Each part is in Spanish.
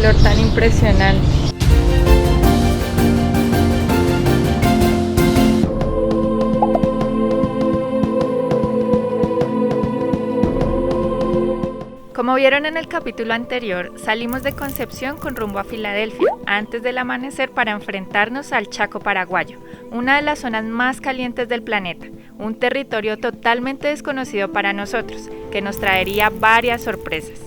calor tan impresionante. Como vieron en el capítulo anterior, salimos de Concepción con rumbo a Filadelfia antes del amanecer para enfrentarnos al Chaco paraguayo, una de las zonas más calientes del planeta, un territorio totalmente desconocido para nosotros, que nos traería varias sorpresas.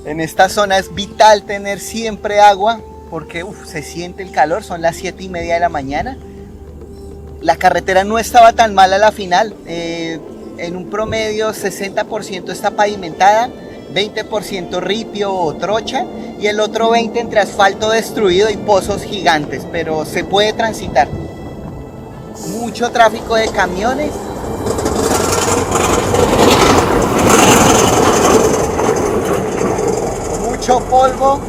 En esta zona es vital tener siempre agua porque se siente el calor, son las 7:30 de la mañana. La carretera no estaba tan mal a la final, en un promedio 60% está pavimentada, 20% ripio o trocha y el otro 20% entre asfalto destruido y pozos gigantes, pero se puede transitar. Mucho tráfico de camiones. Mucho polvo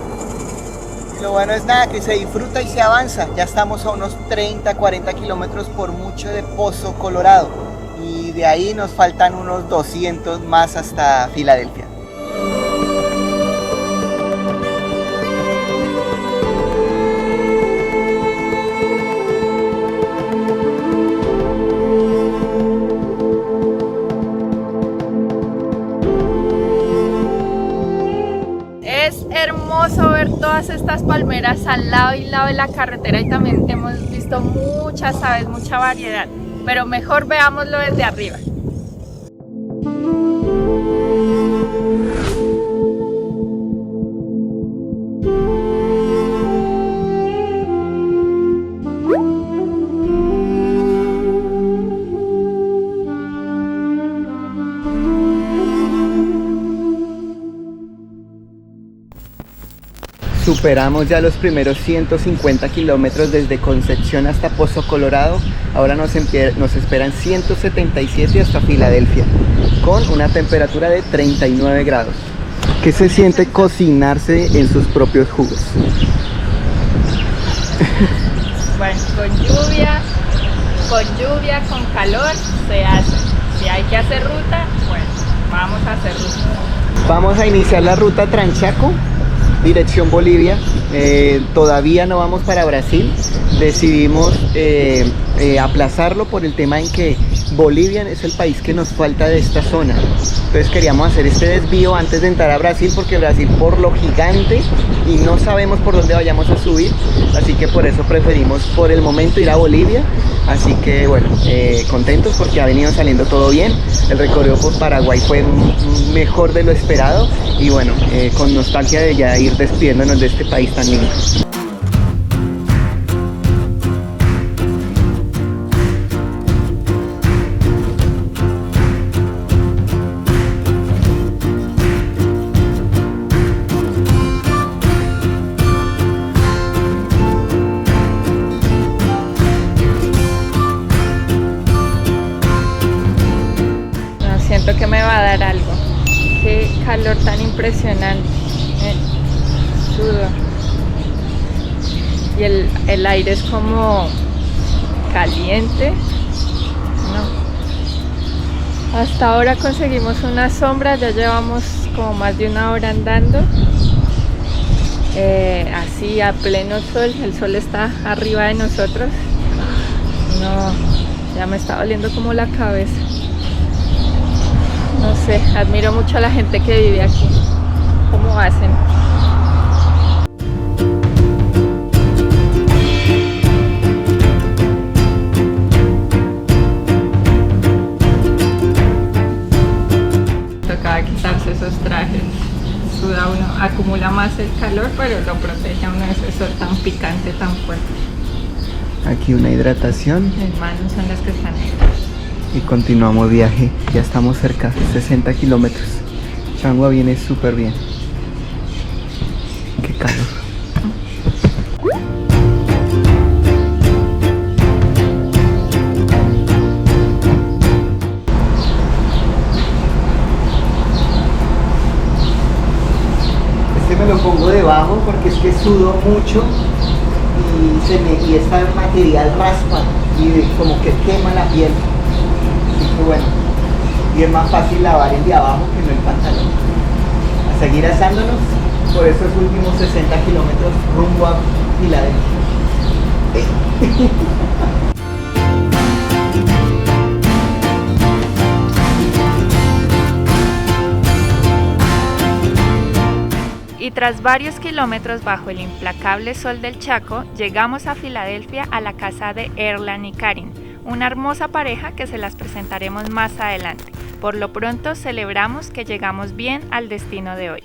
y lo bueno es nada, que se disfruta y se avanza. Ya estamos a unos 30-40 kilómetros por mucho de Pozo Colorado y de ahí nos faltan unos 200 más hasta Filadelfia. Es hermoso ver todas estas palmeras al lado y lado de la carretera y también hemos visto muchas aves, mucha variedad, pero mejor veámoslo desde arriba. Superamos ya los primeros 150 kilómetros desde Concepción hasta Pozo Colorado. Ahora nos esperan 177 hasta Filadelfia, con una temperatura de 39 grados. ¿Qué se siente cocinarse en sus propios jugos? Bueno, con lluvia, con calor, se hace. Si hay que hacer ruta, bueno, vamos a hacer ruta. Vamos a iniciar la ruta Tranchaco, dirección Bolivia. Todavía no vamos para Brasil, decidimos aplazarlo por el tema en que Bolivia es el país que nos falta de esta zona. Entonces queríamos hacer este desvío antes de entrar a Brasil, porque Brasil por lo gigante y no sabemos por dónde vayamos a subir, así que por eso preferimos por el momento ir a Bolivia. Así que bueno, contentos porque ha venido saliendo todo bien. El recorrido por Paraguay fue mejor de lo esperado y bueno, con nostalgia de ya ir despidiéndonos de este país tan lindo. Siento que me va a dar algo. Qué calor tan impresionante. Sudo. Y el aire es como caliente. No. Hasta ahora conseguimos una sombra, ya llevamos como más de una hora andando. Así a pleno sol, el sol está arriba de nosotros. No, ya me está doliendo como la cabeza. No sé, admiro mucho a la gente que vive aquí, cómo hacen. Tocaba quitarse esos trajes, suda uno, acumula más el calor, pero lo protege a uno de ese sol tan picante, tan fuerte. Aquí una hidratación. Mis manos son las que están ahí. Y continuamos viaje, ya estamos cerca, 60 kilómetros. Changua viene súper bien. Qué calor. debajo porque es que sudo mucho y este material raspa y como que quema la piel. Así que bueno, y es más fácil lavar el de abajo que no el pantalón. A seguir asándonos por esos últimos 60 kilómetros rumbo a Filadelfia. Y tras varios kilómetros bajo el implacable sol del Chaco, llegamos a Filadelfia a la casa de Erlan y Karin, una hermosa pareja que se las presentaremos más adelante. Por lo pronto celebramos que llegamos bien al destino de hoy.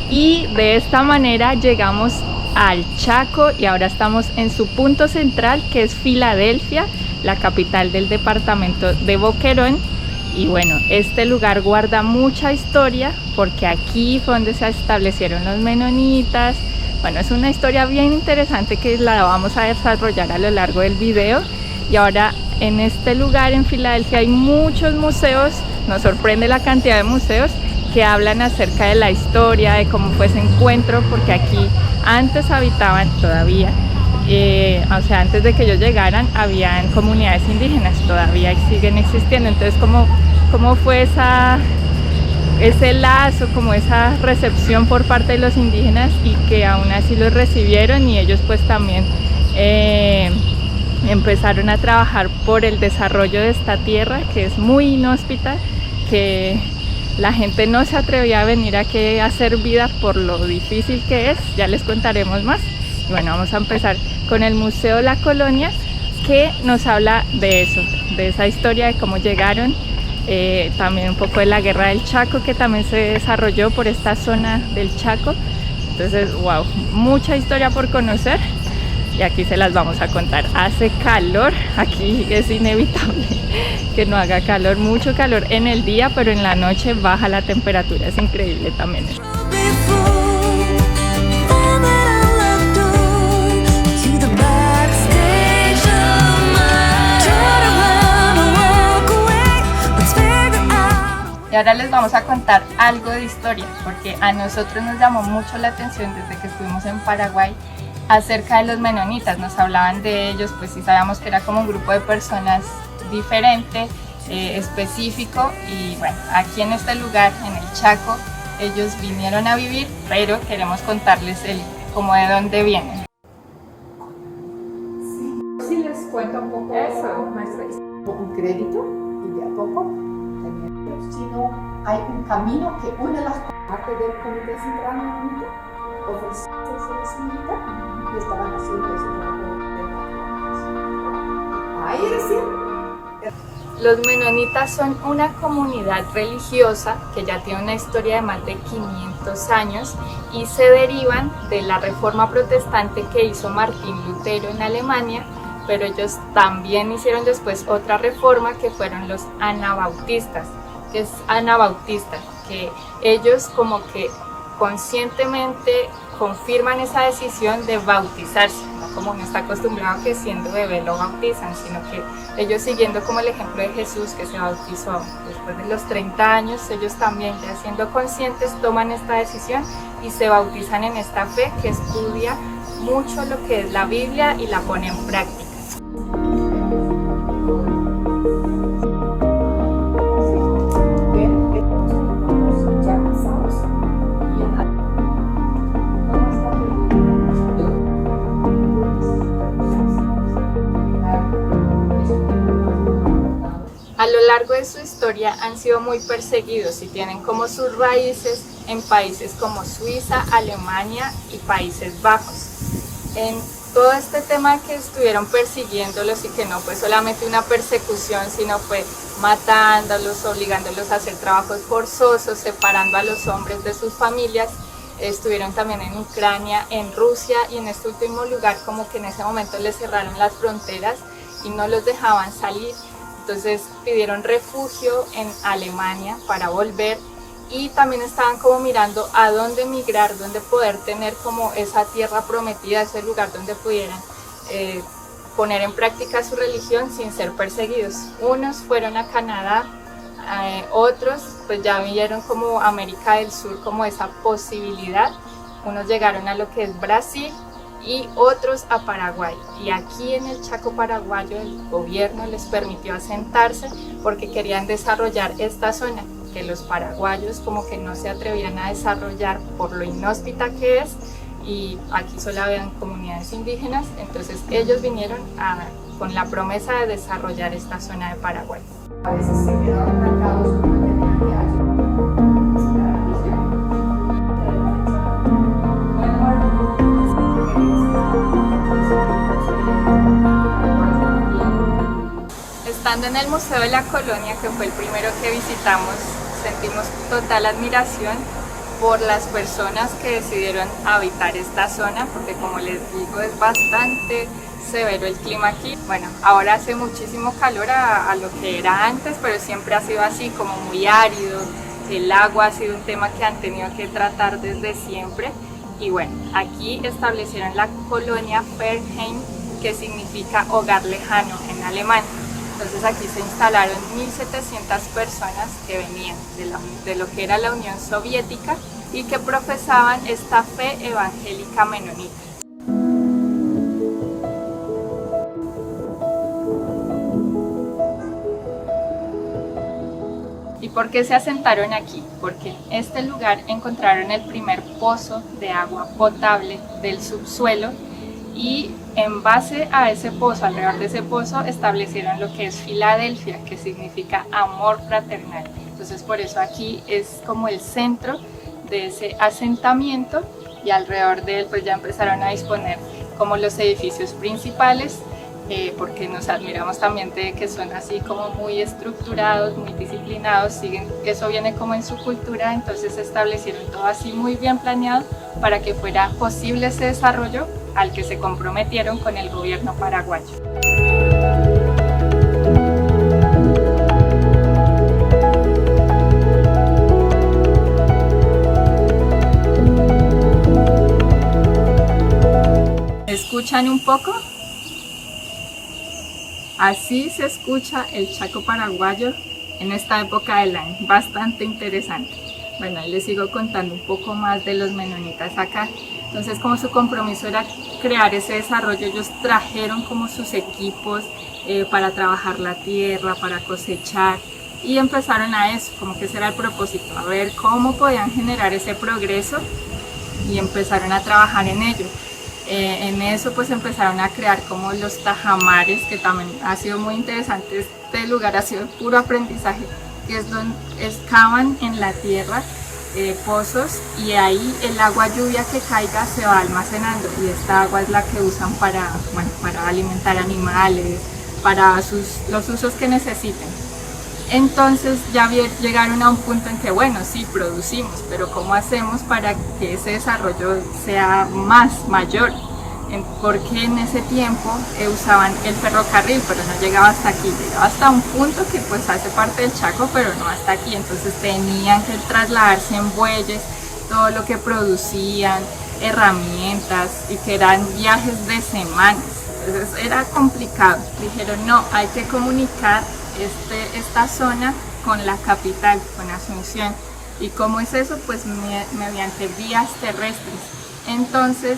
Y de esta manera llegamos al Chaco y ahora estamos en su punto central, que es Filadelfia, la capital del departamento de Boquerón. Y bueno, este lugar guarda mucha historia porque aquí fue donde se establecieron los menonitas. Bueno, es una historia bien interesante que la vamos a desarrollar a lo largo del video. Y ahora en este lugar en Filadelfia hay muchos museos, nos sorprende la cantidad de museos que hablan acerca de la historia, de cómo fue ese encuentro, porque aquí antes habitaban todavía, o sea, antes de que ellos llegaran, habían comunidades indígenas, todavía siguen existiendo. Entonces, ¿cómo fue ese lazo, como esa recepción por parte de los indígenas y que aún así los recibieron y ellos pues también empezaron a trabajar por el desarrollo de esta tierra que es muy inhóspita, que la gente no se atrevía a venir aquí a hacer vida por lo difícil que es? Ya les contaremos más. Y bueno, vamos a empezar con el Museo La Colonia, que nos habla de eso, de esa historia, de cómo llegaron, también un poco de la Guerra del Chaco, que también se desarrolló por esta zona del Chaco. Entonces, wow, mucha historia por conocer y aquí se las vamos a contar. Hace calor, aquí es inevitable que no haga calor, mucho calor en el día, pero en la noche baja la temperatura, es increíble también. Y ahora les vamos a contar algo de historia, porque a nosotros nos llamó mucho la atención desde que estuvimos en Paraguay acerca de los menonitas. Nos hablaban de ellos, pues sí sabíamos que era como un grupo de personas diferente, específico, y bueno, aquí en este lugar, en el Chaco, ellos vinieron a vivir, pero queremos contarles como de dónde vienen. Sí, les cuento un poco eso, nuestra historia. Un crédito y de a poco sino hay un camino que une las partes del Comité Central Menonita, ofreciéndose y estaban haciendo ese trabajo. Ahí recién. Los menonitas son una comunidad religiosa que ya tiene una historia de más de 500 años y se derivan de la reforma protestante que hizo Martín Lutero en Alemania, pero ellos también hicieron después otra reforma que fueron los anabautistas. Que es anabautista, que ellos como que conscientemente confirman esa decisión de bautizarse, no como uno está acostumbrado que siendo bebé lo bautizan, sino que ellos siguiendo como el ejemplo de Jesús, que se bautizó después de los 30 años, ellos también ya siendo conscientes toman esta decisión y se bautizan en esta fe que estudia mucho lo que es la Biblia y la pone en práctica. A lo largo de su historia han sido muy perseguidos y tienen como sus raíces en países como Suiza, Alemania y Países Bajos. En todo este tema que estuvieron persiguiéndolos y que no fue solamente una persecución, sino fue matándolos, obligándolos a hacer trabajos forzosos, separando a los hombres de sus familias, estuvieron también en Ucrania, en Rusia, y en este último lugar como que en ese momento les cerraron las fronteras y no los dejaban salir. Entonces pidieron refugio en Alemania para volver, y también estaban como mirando a dónde emigrar, dónde poder tener como esa tierra prometida, ese lugar donde pudieran poner en práctica su religión sin ser perseguidos. Unos fueron a Canadá, otros pues ya vieron como América del Sur como esa posibilidad. Unos llegaron a lo que es Brasil y otros a Paraguay, y aquí en el Chaco paraguayo el gobierno les permitió asentarse porque querían desarrollar esta zona que los paraguayos como que no se atrevían a desarrollar por lo inhóspita que es, y aquí solo habían comunidades indígenas. Entonces ellos vinieron con la promesa de desarrollar esta zona de Paraguay. A veces se quedaban marcados con una que hay. Estando en el Museo de la Colonia, que fue el primero que visitamos, sentimos total admiración por las personas que decidieron habitar esta zona, porque como les digo es bastante severo el clima aquí. Bueno, ahora hace muchísimo calor a lo que era antes, pero siempre ha sido así, como muy árido. El agua ha sido un tema que han tenido que tratar desde siempre. Y bueno, aquí establecieron la colonia Pferdheim, que significa hogar lejano en alemán. Entonces aquí se instalaron 1.700 personas que venían de lo que era la Unión Soviética y que profesaban esta fe evangélica menonita. ¿Y por qué se asentaron aquí? Porque en este lugar encontraron el primer pozo de agua potable del subsuelo, y en base a ese pozo, alrededor de ese pozo, establecieron lo que es Filadelfia, que significa amor fraternal. Entonces por eso aquí es como el centro de ese asentamiento, y alrededor de él pues ya empezaron a disponer como los edificios principales, porque nos admiramos también de que son así como muy estructurados, muy disciplinados, siguen, eso viene como en su cultura. Entonces establecieron todo así muy bien planeado para que fuera posible ese desarrollo al que se comprometieron con el gobierno paraguayo. ¿Escuchan un poco? Así se escucha el Chaco paraguayo en esta época del año, bastante interesante. Bueno, ahí les sigo contando un poco más de los menonitas acá. Entonces, como su compromiso era crear ese desarrollo, ellos trajeron como sus equipos para trabajar la tierra, para cosechar, y empezaron a eso, como que ese era el propósito, a ver cómo podían generar ese progreso, y empezaron a trabajar en ello. En eso pues empezaron a crear como los tajamares, que también ha sido muy interesante. Este lugar ha sido puro aprendizaje, que es donde excavan en la tierra pozos, y ahí el agua lluvia que caiga se va almacenando, y esta agua es la que usan para alimentar animales, para los usos que necesiten. Entonces ya llegaron a un punto en que bueno, sí producimos, pero ¿cómo hacemos para que ese desarrollo sea mayor? Porque en ese tiempo usaban el ferrocarril, pero no llegaba hasta aquí, llegaba hasta un punto que pues hace parte del Chaco, pero no hasta aquí. Entonces tenían que trasladarse en bueyes todo lo que producían, herramientas, y que eran viajes de semanas. Entonces era complicado. Dijeron no, hay que comunicar esta zona con la capital, con Asunción. ¿Y cómo es eso? Pues mediante vías terrestres. Entonces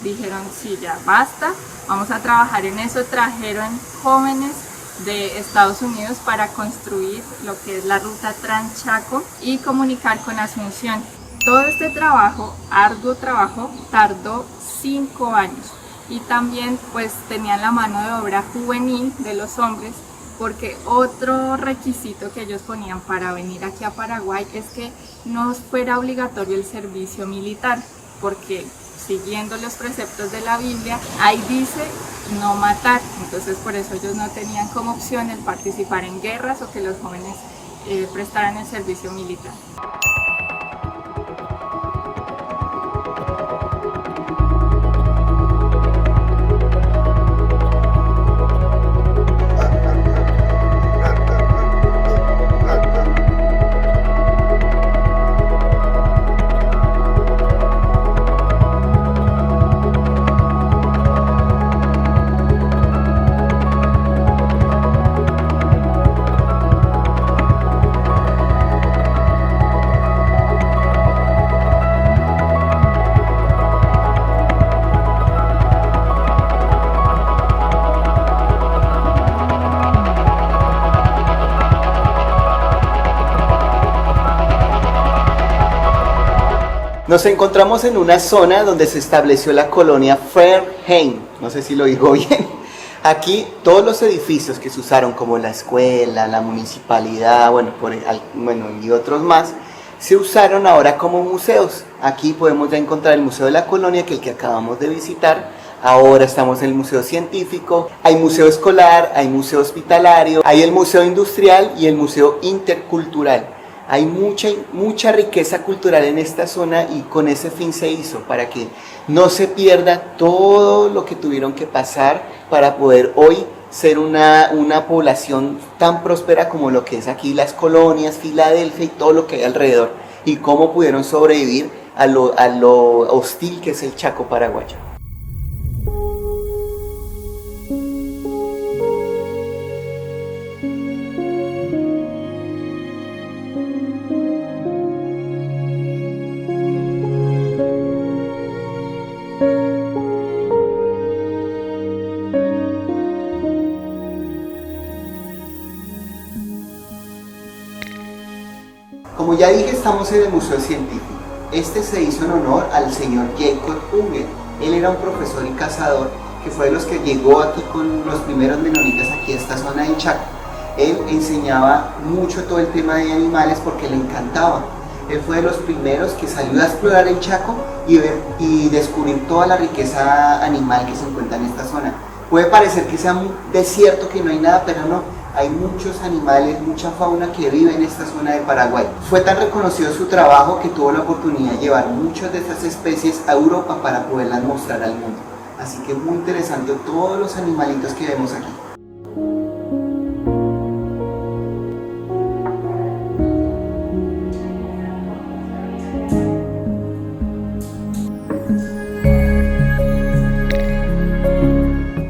dijeron sí, ya basta, vamos a trabajar en eso. Trajeron jóvenes de Estados Unidos para construir lo que es la ruta Transchaco y comunicar con Asunción. Todo este trabajo, arduo trabajo, tardó 5 años, y también pues tenían la mano de obra juvenil de los hombres, porque otro requisito que ellos ponían para venir aquí a Paraguay es que no fuera obligatorio el servicio militar, porque siguiendo los preceptos de la Biblia, ahí dice no matar. Entonces por eso ellos no tenían como opción el participar en guerras o que los jóvenes prestaran el servicio militar. Nos encontramos en una zona donde se estableció la colonia Fairhaven, no sé si lo digo bien. Aquí todos los edificios que se usaron como la escuela, la municipalidad, y otros más, se usaron ahora como museos. Aquí podemos ya encontrar el Museo de la Colonia, que es el que acabamos de visitar. Ahora estamos en el Museo Científico, hay museo escolar, hay museo hospitalario, hay el Museo Industrial y el Museo Intercultural. Hay mucha riqueza cultural en esta zona y con ese fin se hizo, para que no se pierda todo lo que tuvieron que pasar para poder hoy ser una población tan próspera como lo que es aquí las colonias, Filadelfia y todo lo que hay alrededor, y cómo pudieron sobrevivir a lo hostil que es el Chaco paraguayo. Como ya dije, estamos en el Museo Científico. Este se hizo en honor al señor Jacob Unger. Él era un profesor y cazador que fue de los que llegó aquí con los primeros menonitas aquí a esta zona del Chaco. Él enseñaba mucho todo el tema de animales porque le encantaba. Él fue de los primeros que salió a explorar el Chaco y descubrir toda la riqueza animal que se encuentra en esta zona. Puede parecer que sea un desierto, que no hay nada, pero no. Hay muchos animales, mucha fauna que vive en esta zona de Paraguay. Fue tan reconocido su trabajo que tuvo la oportunidad de llevar muchas de estas especies a Europa para poderlas mostrar al mundo. Así que muy interesante todos los animalitos que vemos aquí.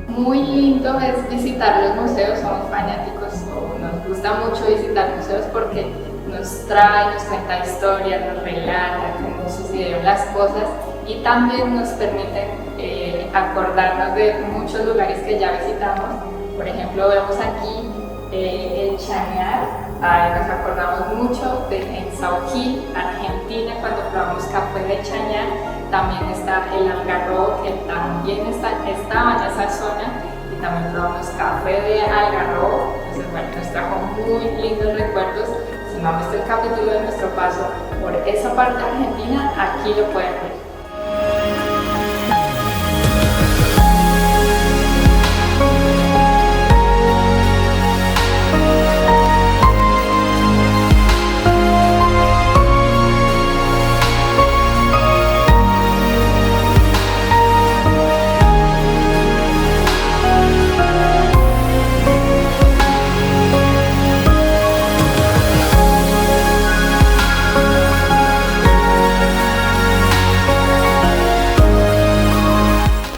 Muy lindo es visitar los museos, somos fanáticos, nos gusta mucho visitar museos porque nos trae, nos cuenta historias, nos relata cómo sucedieron las cosas y también nos permite acordarnos de muchos lugares que ya visitamos. Por ejemplo, vemos aquí el Chañar, nos acordamos mucho en Sauquil, Argentina, cuando probamos café de Chañar. También está el Algarrobo, que también estaba en esa zona, y también probamos café de Algarrobo. Entonces, bueno, nos trajo muy lindos recuerdos. Si no han visto el capítulo de nuestro paso por esa parte de Argentina, aquí lo pueden ver.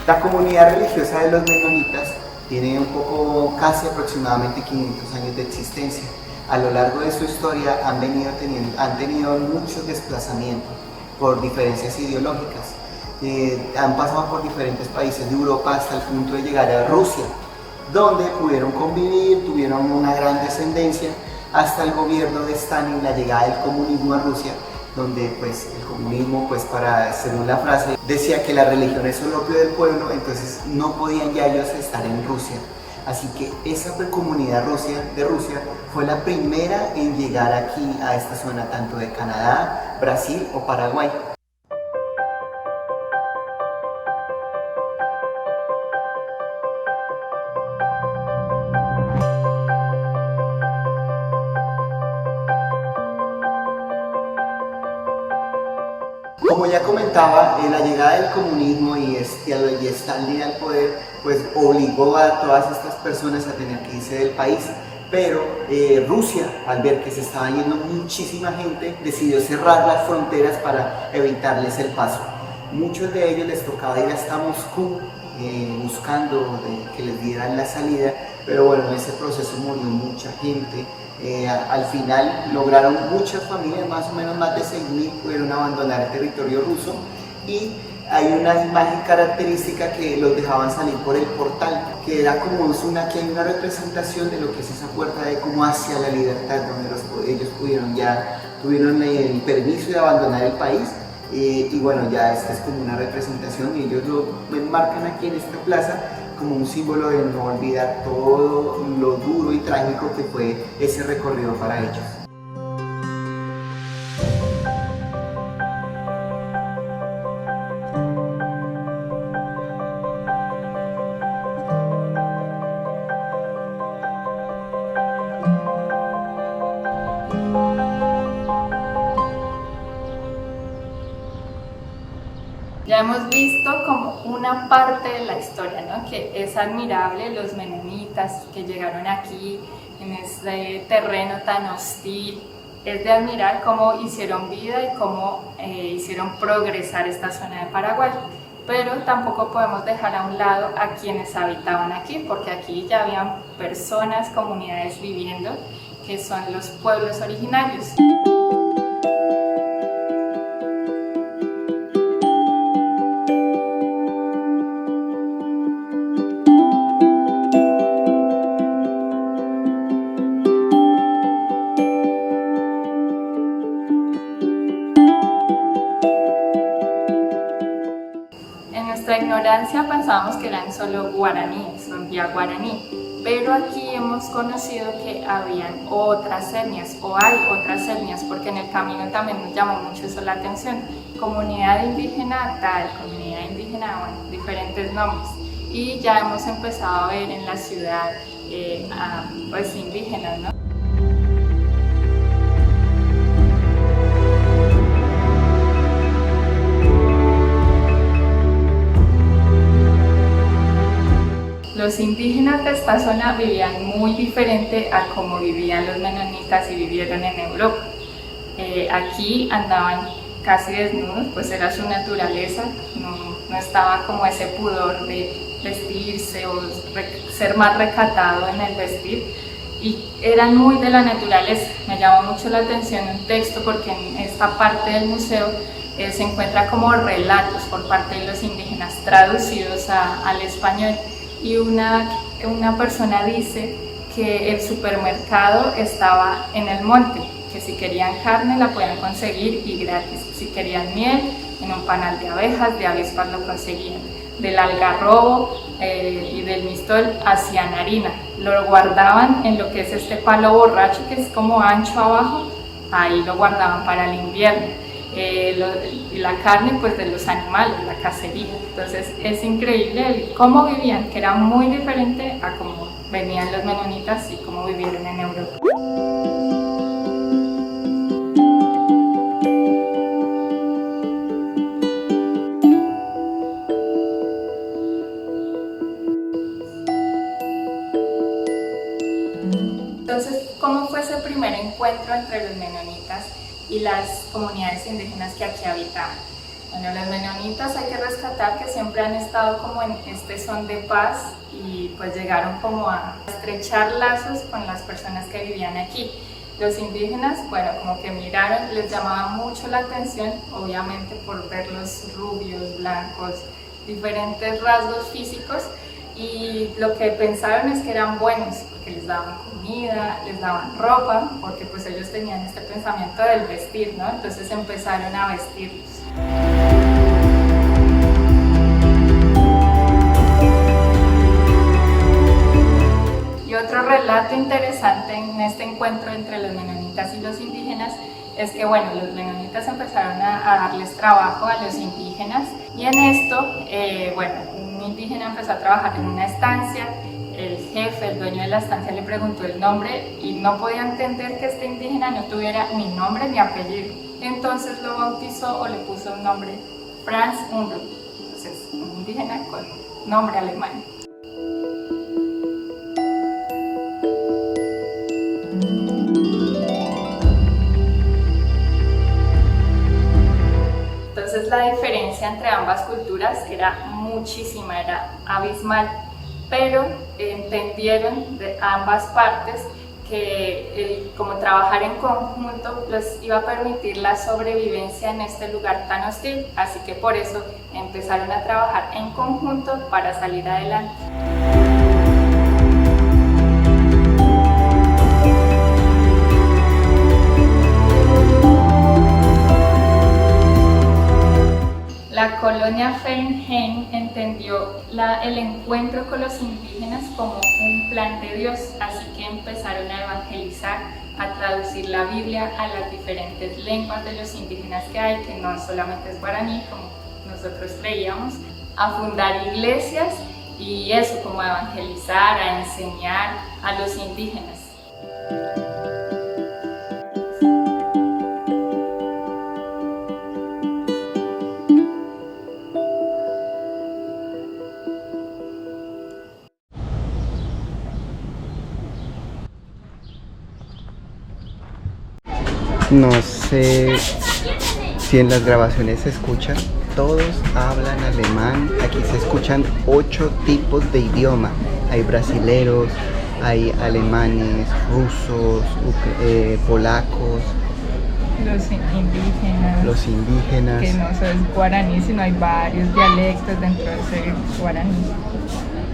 La comunidad religiosa de los menonitas tiene casi aproximadamente 500 años de existencia. A lo largo de su historia han tenido muchos desplazamientos por diferencias ideológicas. Han pasado por diferentes países de Europa hasta el punto de llegar a Rusia, donde pudieron convivir, tuvieron una gran descendencia, hasta el gobierno de Stalin, la llegada del comunismo a Rusia, donde pues el comunismo, según la frase, decía que la religión es el opio del pueblo, entonces no podían ya ellos estar en Rusia. Así que esa comunidad de Rusia fue la primera en llegar aquí a esta zona, tanto de Canadá, Brasil o Paraguay. Como ya comentaba, la llegada del comunismo y Stalin al poder, pues obligó a todas estas personas a tener que irse del país. Pero Rusia, al ver que se estaba yendo muchísima gente, decidió cerrar las fronteras para evitarles el paso. Muchos de ellos les tocaba ir hasta Moscú buscando que les dieran la salida, pero bueno, en ese proceso murió mucha gente. Al final lograron muchas familias, más o menos más de 6.000 pudieron abandonar el territorio ruso, y hay una imagen característica que los dejaban salir por el portal, que era como aquí hay una representación de lo que es esa puerta de como hacia la libertad, donde ellos tuvieron el permiso de abandonar el país y bueno, ya esta es como una representación y ellos lo enmarcan aquí en esta plaza como un símbolo de no olvidar todo lo duro y trágico que fue ese recorrido para ellos. Ya hemos visto como una parte de la historia, ¿no? Que es admirable, los menonitas que llegaron aquí en este terreno tan hostil. Es de admirar cómo hicieron vida y cómo hicieron progresar esta zona de Paraguay. Pero tampoco podemos dejar a un lado a quienes habitaban aquí, porque aquí ya habían personas, comunidades viviendo, que son los pueblos originarios. En nuestra ignorancia pensábamos que eran solo guaraníes, son vía guaraní, pero aquí hemos conocido que habían otras etnias, o hay otras etnias, porque en el camino también nos llamó mucho eso la atención. Comunidad indígena tal, comunidad indígena, bueno, diferentes nombres. Y ya hemos empezado a ver en la ciudad pues indígenas, ¿no? Los indígenas de esta zona vivían muy diferente a como vivían los menonitas y vivieron en Europa. Aquí andaban casi desnudos, pues era su naturaleza, no estaba como ese pudor de vestirse o ser más recatado en el vestir, y eran muy de la naturaleza. Me llamó mucho la atención un texto porque en esta parte del museo se encuentra como relatos por parte de los indígenas traducidos al español. Y una persona dice que el supermercado estaba en el monte, que si querían carne la podían conseguir y gratis, si querían miel, en un panal de abejas, de avispas lo conseguían, del algarrobo y del mistol hacían harina, lo guardaban en lo que es este palo borracho que es como ancho abajo, ahí lo guardaban para el invierno. Y la carne pues de los animales, la cacería. Entonces es increíble cómo vivían, que era muy diferente a cómo venían los menonitas y cómo vivieron en Europa. Entonces, ¿cómo fue ese primer encuentro entre los menonitas y las comunidades indígenas que aquí habitaban? Bueno, los menonitas hay que rescatar que siempre han estado como en este son de paz y pues llegaron como a estrechar lazos con las personas que vivían aquí. Los indígenas, bueno, como que miraron, les llamaba mucho la atención, obviamente por verlos rubios, blancos, diferentes rasgos físicos, y lo que pensaron es que eran buenos, porque les daban comida, les daban ropa, porque pues ellos tenían este pensamiento del vestir, ¿no? Entonces empezaron a vestirlos. Y otro relato interesante en este encuentro entre los menonitas y los indígenas es que, bueno, los menonitas empezaron a darles trabajo a los indígenas, y en esto, bueno, un indígena empezó a trabajar en una estancia. El jefe, el dueño de la estancia, le preguntó el nombre y no podía entender que este indígena no tuviera ni nombre ni apellido. Entonces lo bautizó o le puso un nombre, Franz Unruh, entonces un indígena con nombre alemán. Entonces la diferencia entre ambas culturas era muchísima, era abismal, pero entendieron de ambas partes que como trabajar en conjunto les iba a permitir la sobrevivencia en este lugar tan hostil, así que por eso empezaron a trabajar en conjunto para salir adelante. Doña Fernhen entendió el encuentro con los indígenas como un plan de Dios, así que empezaron a evangelizar, a traducir la Biblia a las diferentes lenguas de los indígenas que hay, que no solamente es guaraní, como nosotros creíamos, a fundar iglesias y eso, como a evangelizar, a enseñar a los indígenas. No sé si en las grabaciones se escucha, todos hablan alemán. Aquí se escuchan 8 tipos de idioma. Hay brasileros, hay alemanes, rusos, polacos. Los indígenas. Que no solo es guaraní, sino hay varios dialectos dentro de ese guaraní.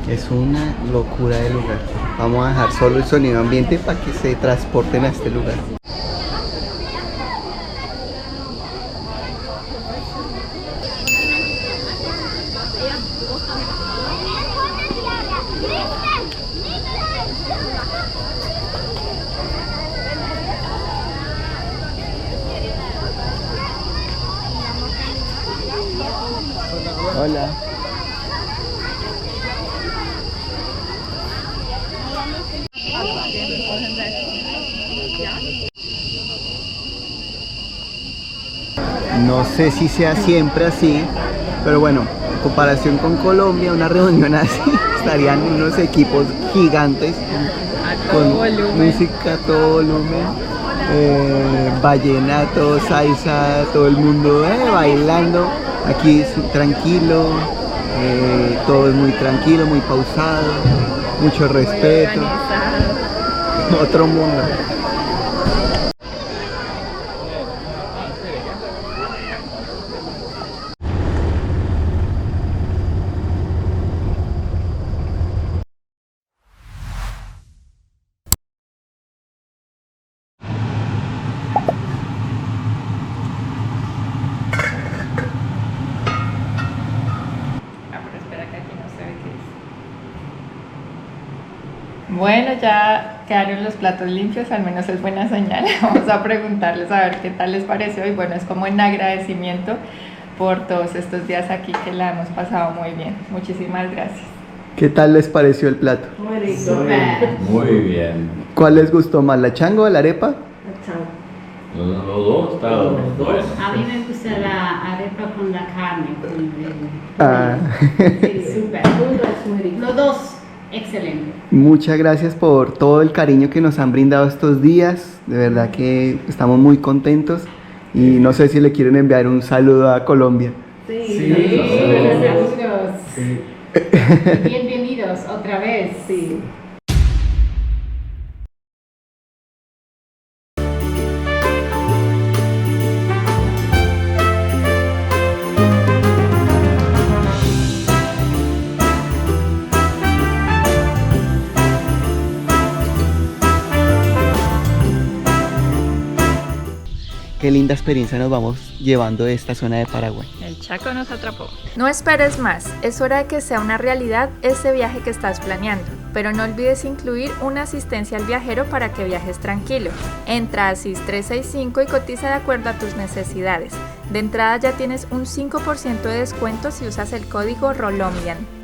Es una locura de lugar. Vamos a dejar solo el sonido ambiente para que se transporten a este lugar. Hola. No sé si sea siempre así, pero bueno, en comparación con Colombia, una reunión así, estarían unos equipos gigantes con música a todo volumen, vallenato, salsa, todo el mundo bailando. Aquí es muy todo es muy tranquilo, muy pausado, mucho respeto, otro mundo. Bueno, ya quedaron los platos limpios, al menos es buena señal. Vamos a preguntarles a ver qué tal les pareció y bueno, es como en agradecimiento por todos estos días aquí que la hemos pasado muy bien. Muchísimas gracias. ¿Qué tal les pareció el plato? Muy rico. Muy bien. ¿Cuál les gustó más, la changua o la arepa? Los dos estaban buenos. A mí me gusta la arepa con la carne. Sí, súper. Los dos, excelente. Muchas gracias por todo el cariño que nos han brindado estos días. De verdad que estamos muy contentos. Y no sé si le quieren enviar un saludo a Colombia. Sí. Bienvenidos otra vez. Sí. Qué linda experiencia nos vamos llevando de esta zona de Paraguay. El Chaco nos atrapó. No esperes más, es hora de que sea una realidad ese viaje que estás planeando, pero no olvides incluir una asistencia al viajero para que viajes tranquilo. Entra a SIS 365 y cotiza de acuerdo a tus necesidades. De entrada ya tienes un 5% de descuento si usas el código ROLOMBIAN.